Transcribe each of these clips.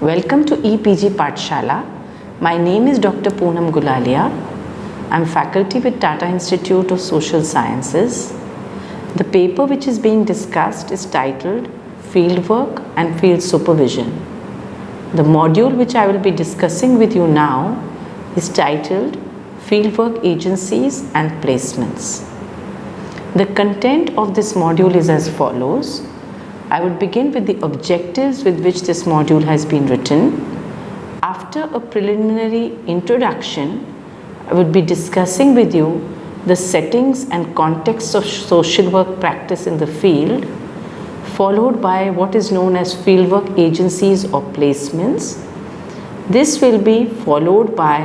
Welcome to EPG Pathshala. My name is Dr. Poonam Gulalia. I'm faculty with Tata Institute of Social Sciences. The paper which is being discussed is titled Fieldwork and Field Supervision. The module which I will be discussing with you now is titled Fieldwork Agencies and Placements. The content of this module is as follows. I would begin with the objectives with which this module has been written. After a preliminary introduction, I would be discussing with you the settings and contexts of social work practice in the field, followed by what is known as fieldwork agencies or placements. This will be followed by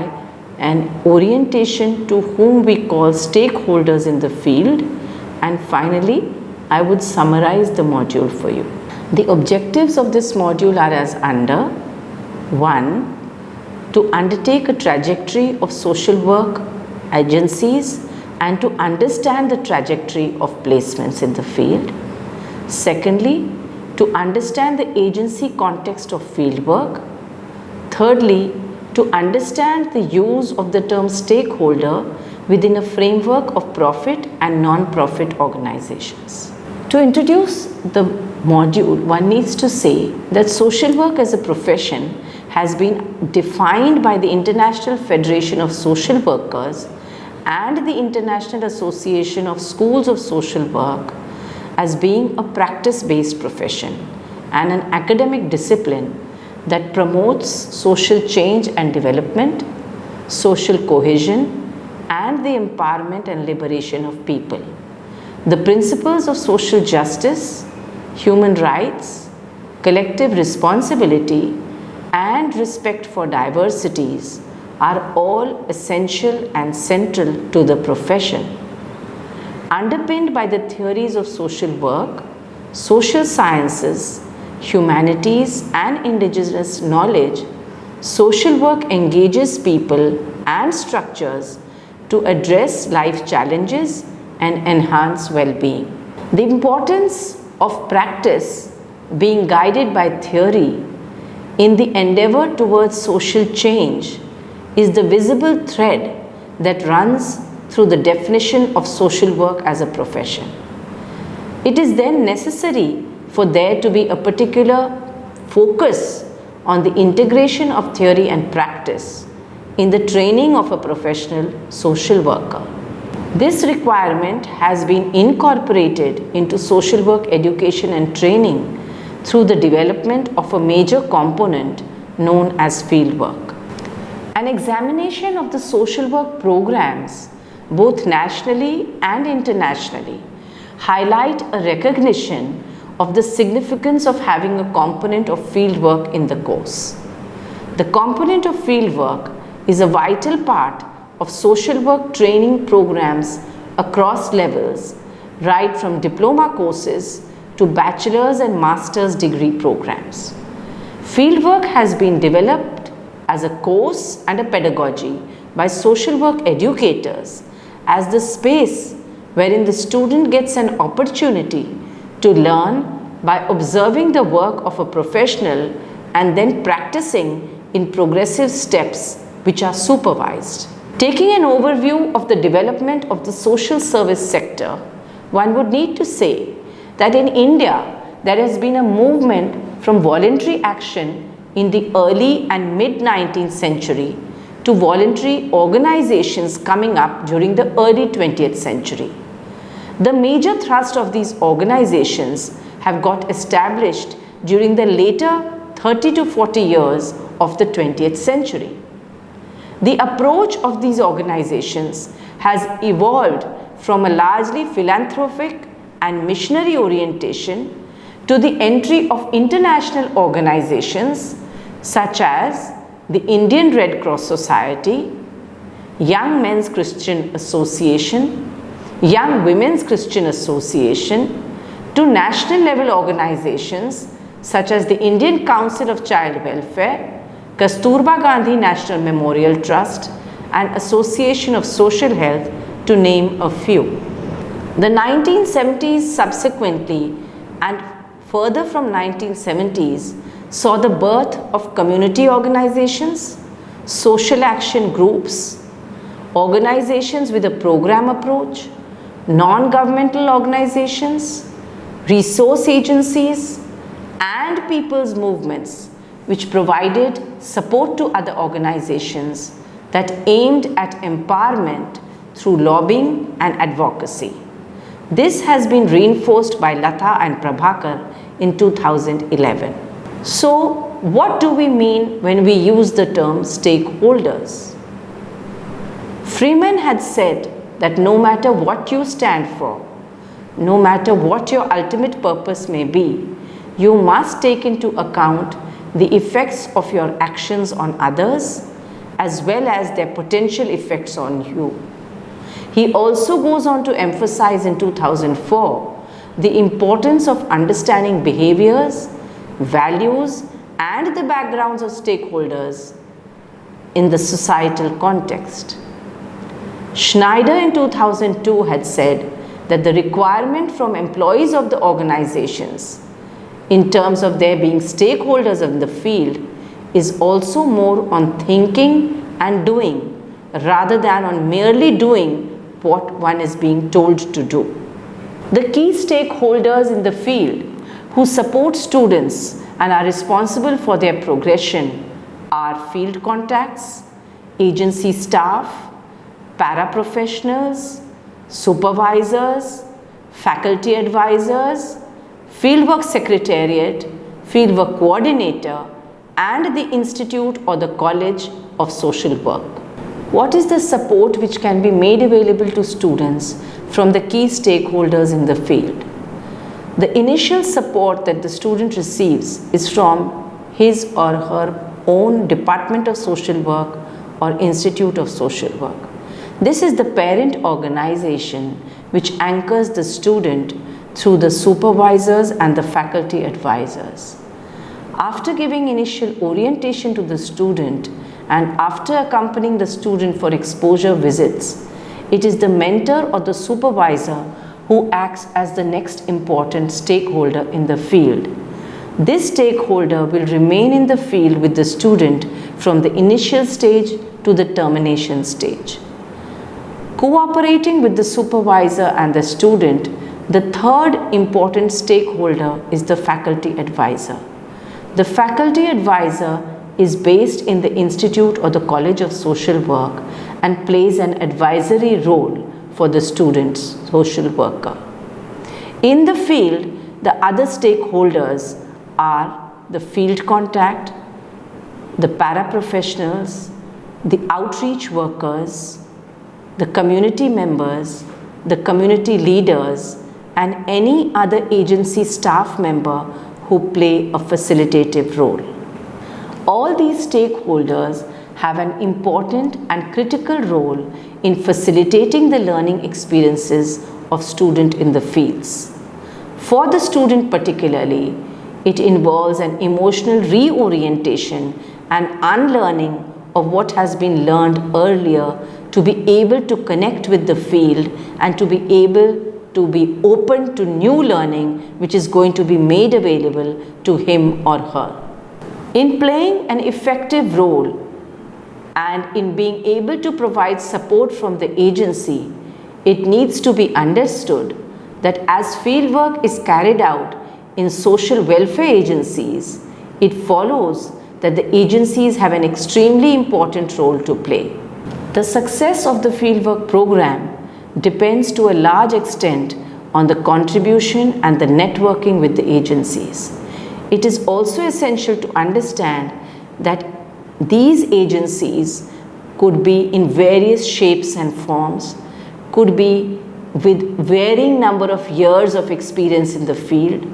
an orientation to whom we call stakeholders in the field, and finally I would summarize the module for you. The objectives of this module are as under. 1. To undertake a trajectory of social work agencies and to understand the trajectory of placements in the field. Secondly, to understand the agency context of fieldwork. Thirdly, to understand the use of the term stakeholder within a framework of profit and non-profit organizations. To introduce the module, one needs to say that social work as a profession has been defined by the International Federation of Social Workers and the International Association of Schools of Social Work as being a practice-based profession and an academic discipline that promotes social change and development, social cohesion, and the empowerment and liberation of people. The principles of social justice, human rights, collective responsibility, and respect for diversities are all essential and central to the profession. Underpinned by the theories of social work, social sciences, humanities, and indigenous knowledge, social work engages people and structures to address life challenges and enhance well-being. The importance of practice being guided by theory in the endeavor towards social change is the visible thread that runs through the definition of social work as a profession. It is then necessary for there to be a particular focus on the integration of theory and practice in the training of a professional social worker. This requirement has been incorporated into social work education and training through the development of a major component known as fieldwork. An examination of the social work programs, both nationally and internationally, highlight a recognition of the significance of having a component of fieldwork in the course. The component of fieldwork is a vital part of social work training programs across levels, right from diploma courses to bachelor's and master's degree programs. Fieldwork has been developed as a course and a pedagogy by social work educators as the space wherein the student gets an opportunity to learn by observing the work of a professional and then practicing in progressive steps which are supervised. Taking an overview of the development of the social service sector, one would need to say that in India, there has been a movement from voluntary action in the early and mid-19th century to voluntary organizations coming up during the early 20th century. The major thrust of these organizations have got established during the later 30 to 40 years of the 20th century. The approach of these organizations has evolved from a largely philanthropic and missionary orientation to the entry of international organizations such as the Indian Red Cross Society, Young Men's Christian Association, Young Women's Christian Association, to national level organizations such as the Indian Council of Child Welfare, Kasturba Gandhi National Memorial Trust, and Association of Social Health, to name a few. The 1970s subsequently and further from 1970s saw the birth of community organizations, social action groups, organizations with a program approach, non-governmental organizations, resource agencies, and people's movements which provided support to other organizations that aimed at empowerment through lobbying and advocacy. This has been reinforced by Lata and Prabhakar in 2011. So, what do we mean when we use the term stakeholders? Freeman had said that no matter what you stand for, no matter what your ultimate purpose may be, you must take into account the effects of your actions on others as well as their potential effects on you. He also goes on to emphasize in 2004 the importance of understanding behaviors, values, and the backgrounds of stakeholders in the societal context. Schneider in 2002 had said that the requirement from employees of the organizations in terms of their being stakeholders in the field is also more on thinking and doing rather than on merely doing what one is being told to do. The key stakeholders in the field who support students and are responsible for their progression are field contacts, agency staff, paraprofessionals, supervisors, faculty advisors, fieldwork secretariat, fieldwork coordinator, and the institute or the college of social work. What is the support which can be made available to students from the key stakeholders in the field? The initial support that the student receives is from his or her own Department of Social Work or Institute of Social Work. This is the parent organization which anchors the student through the supervisors and the faculty advisors. After giving initial orientation to the student and after accompanying the student for exposure visits, it is the mentor or the supervisor who acts as the next important stakeholder in the field. This stakeholder will remain in the field with the student from the initial stage to the termination stage. Cooperating with the supervisor and the student, the third important stakeholder is the faculty advisor. The faculty advisor is based in the institute or the college of social work and plays an advisory role for the student's social worker. In the field, the other stakeholders are the field contact, the paraprofessionals, the outreach workers, the community members, the community leaders, and any other agency staff member who play a facilitative role. All these stakeholders have an important and critical role in facilitating the learning experiences of student in the fields. For the student particularly, it involves an emotional reorientation and unlearning of what has been learned earlier to be able to connect with the field and to be able to be open to new learning which is going to be made available to him or her. In playing an effective role and in being able to provide support from the agency, it needs to be understood that as fieldwork is carried out in social welfare agencies, it follows that the agencies have an extremely important role to play. The success of the fieldwork program depends to a large extent on the contribution and the networking with the agencies. It is also essential to understand that these agencies could be in various shapes and forms, could be with varying number of years of experience in the field,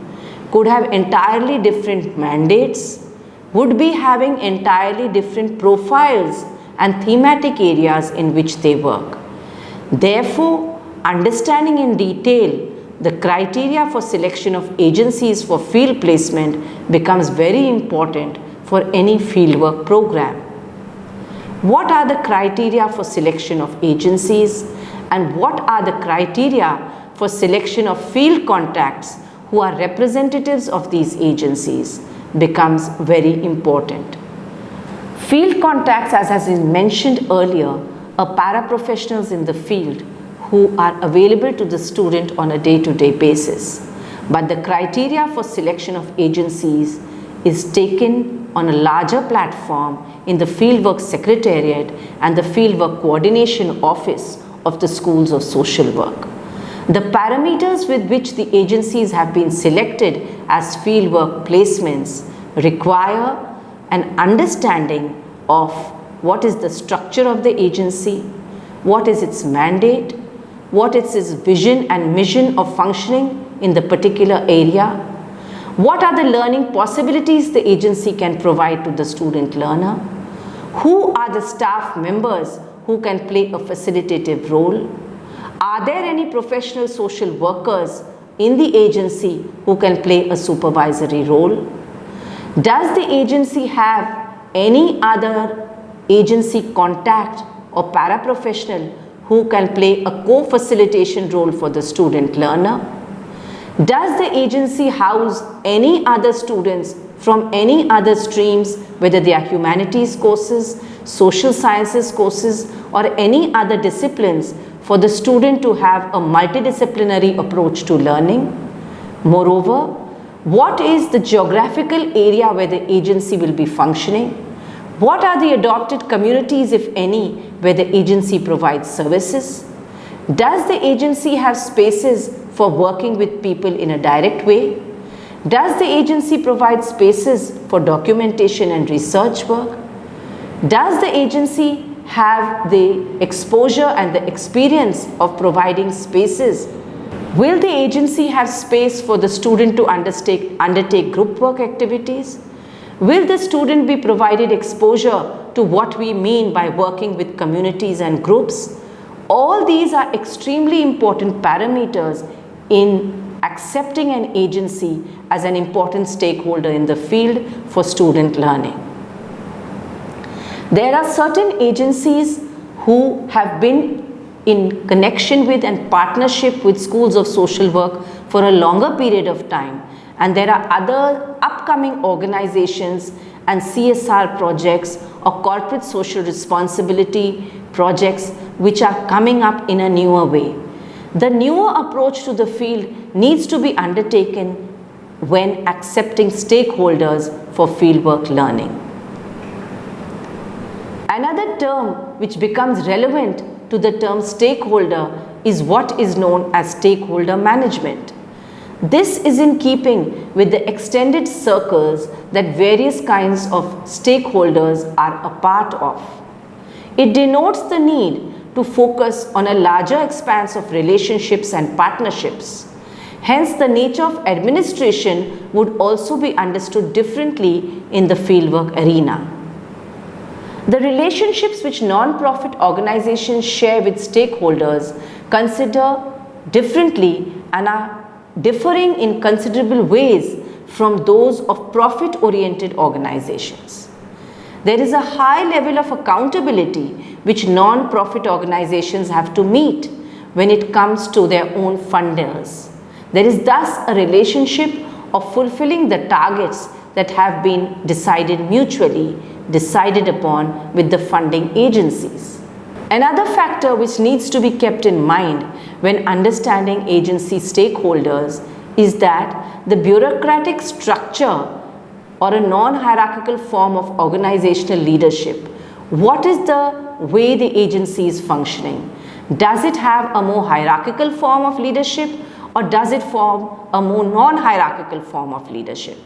could have entirely different mandates, would be having entirely different profiles and thematic areas in which they work. Therefore, understanding in detail the criteria for selection of agencies for field placement becomes very important for any fieldwork program. What are the criteria for selection of agencies and what are the criteria for selection of field contacts who are representatives of these agencies? becomes very important. Field contacts, as has been mentioned earlier, are paraprofessionals in the field who are available to the student on a day-to-day basis. But the criteria for selection of agencies is taken on a larger platform in the Fieldwork Secretariat and the Fieldwork Coordination Office of the Schools of Social Work. The parameters with which the agencies have been selected as fieldwork placements require an understanding of what is the structure of the agency, what is its mandate, what is its vision and mission of functioning in the particular area, what are the learning possibilities the agency can provide to the student learner, who are the staff members who can play a facilitative role, are there any professional social workers in the agency who can play a supervisory role, does the agency have any other agency contact or paraprofessional who can play a co-facilitation role for the student learner? Does the agency house any other students from any other streams, whether they are humanities courses, social sciences courses, or any other disciplines, for the student to have a multidisciplinary approach to learning? Moreover, what is the geographical area where the agency will be functioning? What are the adopted communities, if any, where the agency provides services? Does the agency have spaces for working with people in a direct way? Does the agency provide spaces for documentation and research work? Does the agency have the exposure and the experience of providing spaces? Will the agency have space for the student to undertake group work activities? Will the student be provided exposure to what we mean by working with communities and groups? All these are extremely important parameters in accepting an agency as an important stakeholder in the field for student learning. There are certain agencies who have been in connection with and partnership with schools of social work for a longer period of time, and there are other upcoming organizations and CSR projects or corporate social responsibility projects which are coming up in a newer way. The newer approach to the field needs to be undertaken when accepting stakeholders for fieldwork learning. Another term which becomes relevant to the term stakeholder is what is known as stakeholder management. This is in keeping with the extended circles that various kinds of stakeholders are a part of. It denotes the need to focus on a larger expanse of relationships and partnerships. Hence, the nature of administration would also be understood differently in the fieldwork arena. The relationships which non-profit organizations share with stakeholders consider differently and are differing in considerable ways from those of profit-oriented organizations. There is a high level of accountability which non-profit organizations have to meet when it comes to their own funders. There is thus a relationship of fulfilling the targets that have been decided mutually, decided upon with the funding agencies. Another factor which needs to be kept in mind when understanding agency stakeholders is that the bureaucratic structure or a non-hierarchical form of organizational leadership. What is the way the agency is functioning? Does it have a more hierarchical form of leadership, or does it form a more non-hierarchical form of leadership?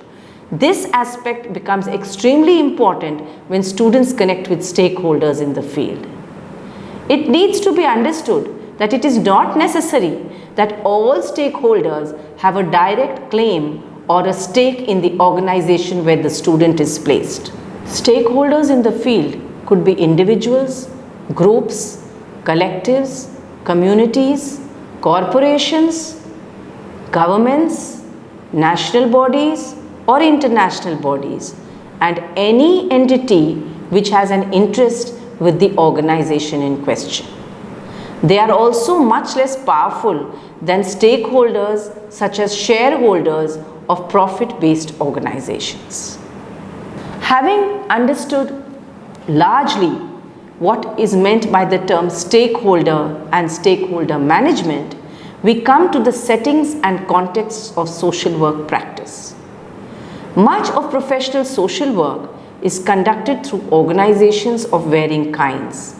This aspect becomes extremely important when students connect with stakeholders in the field. It needs to be understood that it is not necessary that all stakeholders have a direct claim or a stake in the organization where the student is placed. Stakeholders in the field could be individuals, groups, collectives, communities, corporations, governments, national bodies or international bodies, and any entity which has an interest with the organization in question. They are also much less powerful than stakeholders such as shareholders of profit-based organizations. Having understood largely what is meant by the term stakeholder and stakeholder management, we come to the settings and contexts of social work practice. Much of professional social work is conducted through organizations of varying kinds.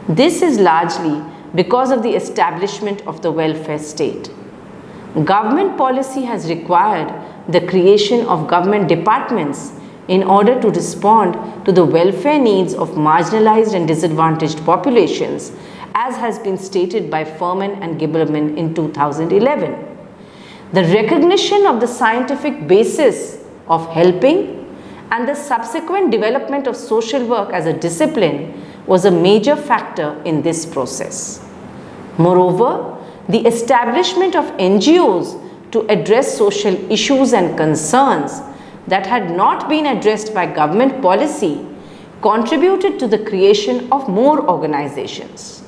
This is largely because of the establishment of the welfare state. Government policy has required the creation of government departments in order to respond to the welfare needs of marginalized and disadvantaged populations, as has been stated by Furman and Gibberman in 2011. The recognition of the scientific basis of helping and the subsequent development of social work as a discipline was a major factor in this process. Moreover, the establishment of NGOs to address social issues and concerns that had not been addressed by government policy contributed to the creation of more organizations.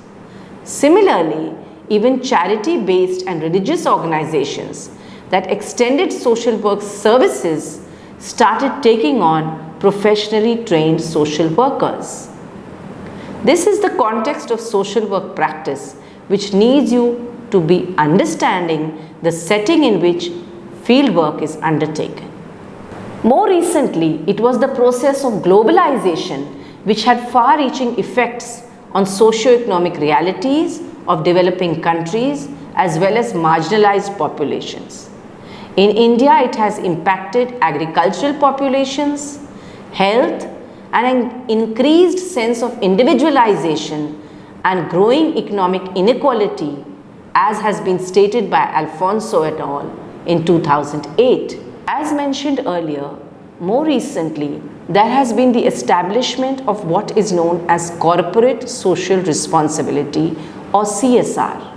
Similarly, even charity-based and religious organizations that extended social work services started taking on professionally trained social workers. This is the context of social work practice, which needs you to be understanding the setting in which fieldwork is undertaken. More recently, it was the process of globalization which had far-reaching effects on socio-economic realities of developing countries as well as marginalized populations. In India, it has impacted agricultural populations, health, and an increased sense of individualization and growing economic inequality, as has been stated by Alfonso et al. In 2008. As mentioned earlier, more recently, there has been the establishment of what is known as Corporate Social Responsibility or CSR.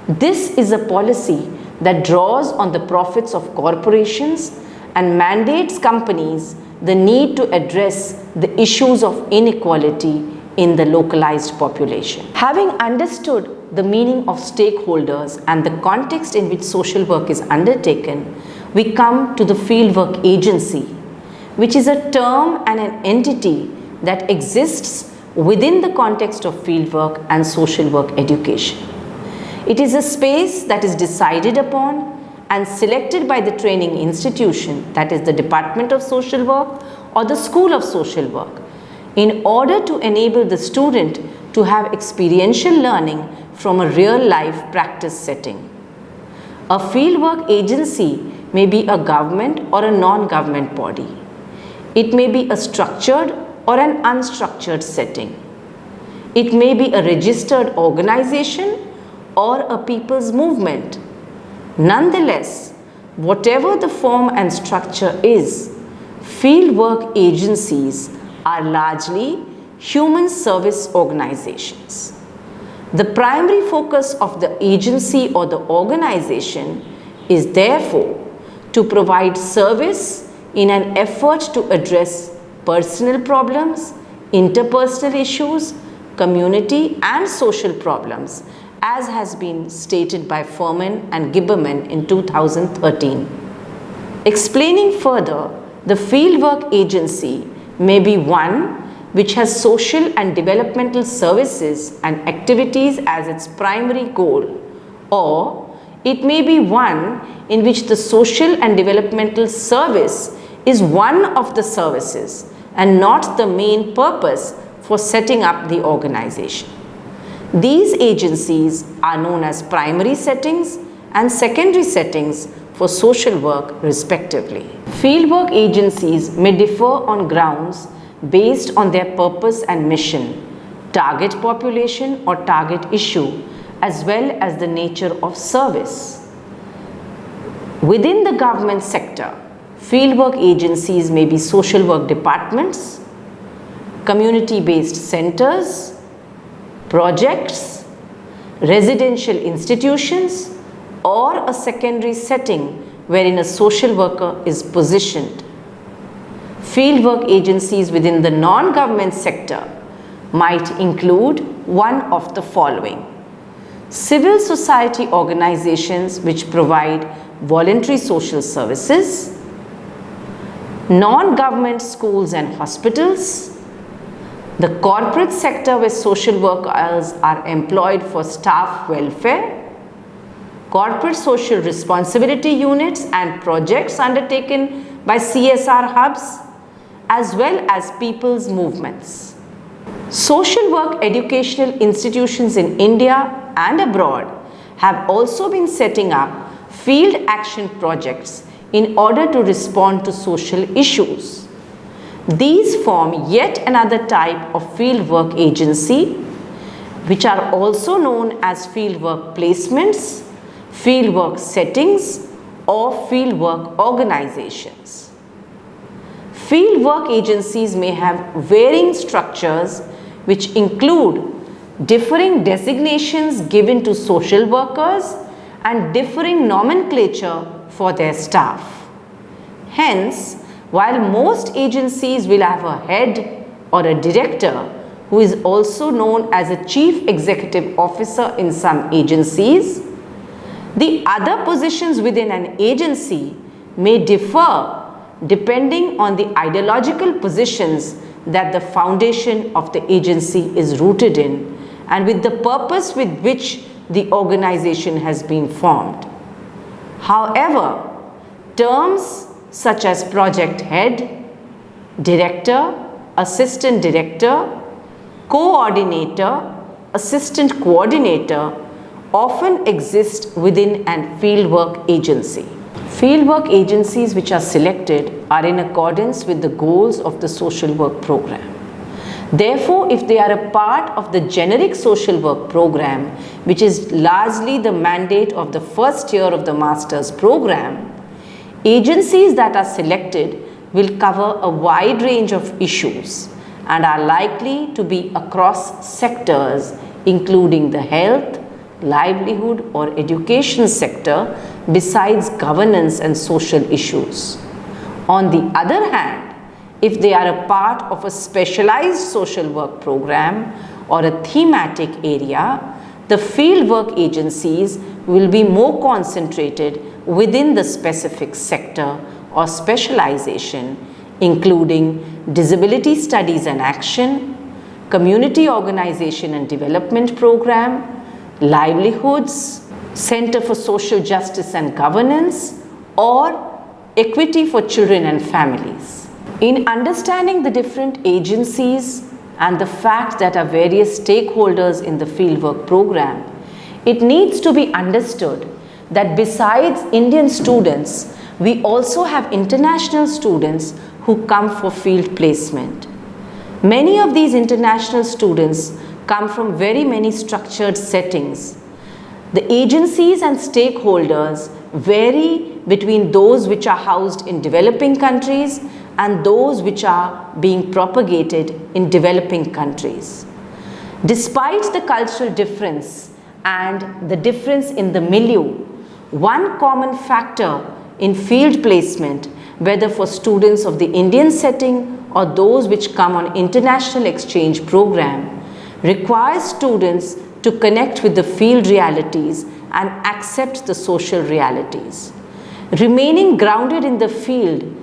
This is a policy that draws on the profits of corporations and mandates companies the need to address the issues of inequality in the localized population. Having understood the meaning of stakeholders and the context in which social work is undertaken, we come to the fieldwork agency, which is a term and an entity that exists within the context of fieldwork and social work education. It is a space that is decided upon and selected by the training institution, that is the Department of Social Work or the School of Social Work, in order to enable the student to have experiential learning from a real-life practice setting. A fieldwork agency may be a government or a non-government body. It may be a structured or an unstructured setting. It may be a registered organization or a people's movement. Nonetheless, whatever the form and structure is, fieldwork agencies are largely human service organizations. The primary focus of the agency or the organization is therefore to provide service in an effort to address personal problems, interpersonal issues, community and social problems, as has been stated by Furman and Gibberman in 2013. Explaining further, the fieldwork agency may be one which has social and developmental services and activities as its primary goal, or it may be one in which the social and developmental service is one of the services and not the main purpose for setting up the organization. These agencies are known as primary settings and secondary settings for social work respectively. Fieldwork agencies may differ on grounds based on their purpose and mission, target population or target issue, as well as the nature of service. Within the government sector, fieldwork agencies may be social work departments, community-based centers, projects, residential institutions, or a secondary setting wherein a social worker is positioned. Fieldwork agencies within the non-government sector might include one of the following: civil society organizations which provide voluntary social services, non-government schools and hospitals, the corporate sector where social workers are employed for staff welfare, corporate social responsibility units and projects undertaken by CSR hubs, as well as people's movements. Social work educational institutions in India and abroad have also been setting up field action projects in order to respond to social issues. These form yet another type of fieldwork agency, which are also known as fieldwork placements, fieldwork settings, or fieldwork organizations. Fieldwork agencies may have varying structures which include differing designations given to social workers and differing nomenclature for their staff. Hence, while most agencies will have a head or a director who is also known as a chief executive officer in some agencies, the other positions within an agency may differ depending on the ideological positions that the foundation of the agency is rooted in and with the purpose with which the organization has been formed. However, terms such as project head, director, assistant director, coordinator, assistant coordinator often exist within an fieldwork agency. Fieldwork agencies which are selected are in accordance with the goals of the social work program. Therefore, if they are a part of the generic social work program, which is largely the mandate of the first year of the master's program, agencies that are selected will cover a wide range of issues and are likely to be across sectors including the health, livelihood or education sector besides governance and social issues. On the other hand, if they are a part of a specialized social work program or a thematic area, the fieldwork agencies will be more concentrated within the specific sector or specialization, including disability studies and action, community organization and development program, livelihoods, Center for Social Justice and Governance, or Equity for Children and Families. In understanding the different agencies and the fact that are various stakeholders in the fieldwork program, it needs to be understood that besides Indian students, we also have international students who come for field placement. Many of these international students come from very many structured settings. The agencies and stakeholders vary between those which are housed in developing countries and those which are being propagated in developing countries. Despite the cultural difference and the difference in the milieu, one common factor in field placement, whether for students of the Indian setting or those which come on international exchange program, requires students to connect with the field realities and accept the social realities. Remaining grounded in the field,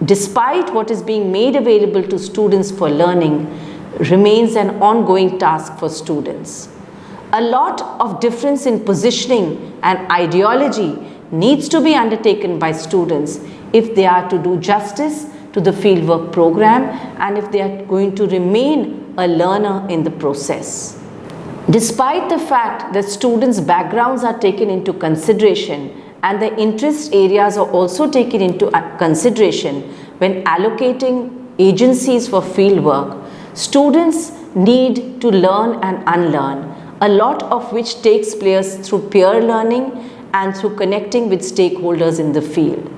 despite what is being made available to students for learning, remains an ongoing task for students. A lot of difference in positioning and ideology needs to be undertaken by students if they are to do justice to the fieldwork program and if they are going to remain a learner in the process. Despite the fact that students' backgrounds are taken into consideration and the interest areas are also taken into consideration when allocating agencies for fieldwork, students need to learn and unlearn, a lot of which takes place through peer learning and through connecting with stakeholders in the field.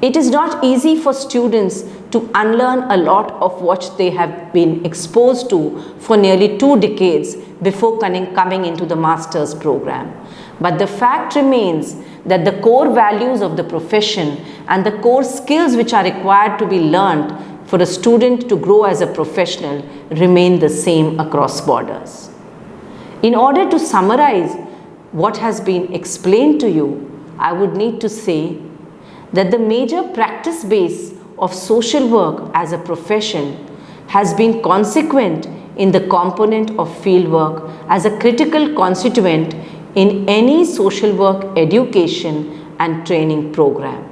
It is not easy for students to unlearn a lot of what they have been exposed to for nearly 2 decades before coming into the master's program. But the fact remains that the core values of the profession and the core skills which are required to be learned for a student to grow as a professional remain the same across borders. In order to summarize what has been explained to you, I would need to say that the major practice base of social work as a profession has been consequent in the component of fieldwork as a critical constituent in any social work education and training program.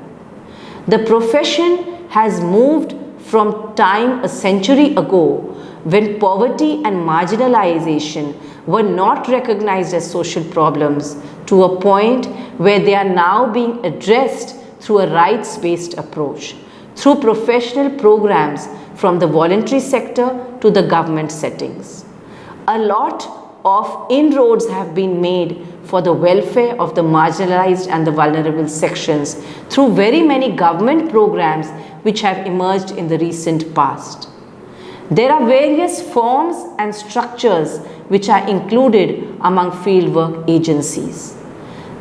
The profession has moved from time a century ago when poverty and marginalization were not recognized as social problems to a point where they are now being addressed through a rights-based approach, through professional programs from the voluntary sector to the government settings. A lot of inroads have been made for the welfare of the marginalized and the vulnerable sections through very many government programs which have emerged in the recent past. There are various forms and structures which are included among fieldwork agencies.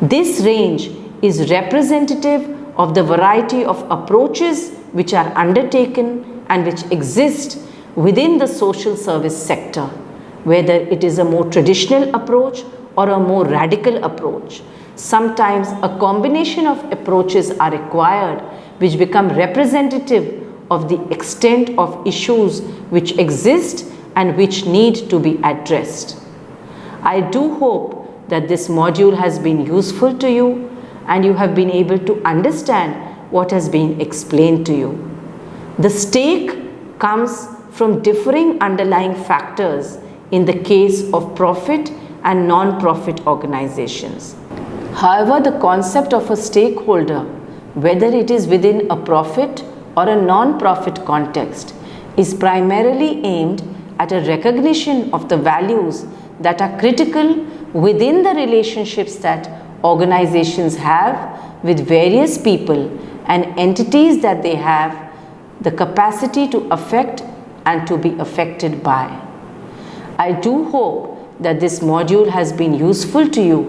This range is representative of the variety of approaches which are undertaken and which exist within the social service sector, whether it is a more traditional approach or a more radical approach. Sometimes a combination of approaches are required which become representative of the extent of issues which exist and which need to be addressed. I do hope that this module has been useful to you and you have been able to understand what has been explained to you. The stake comes from differing underlying factors in the case of profit and non-profit organizations. However, the concept of a stakeholder, whether it is within a profit or a non-profit context, is primarily aimed at a recognition of the values that are critical within the relationships that organizations have with various people and entities that they have the capacity to affect and to be affected by. I do hope that this module has been useful to you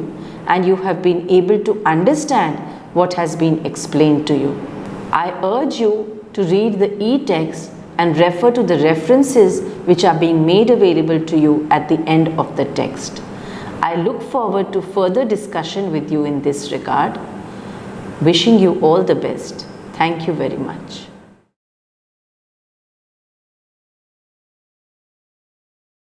and you have been able to understand what has been explained to you. I urge you to read the e-text and refer to the references which are being made available to you at the end of the text. I look forward to further discussion with you in this regard. Wishing you all the best. Thank you very much.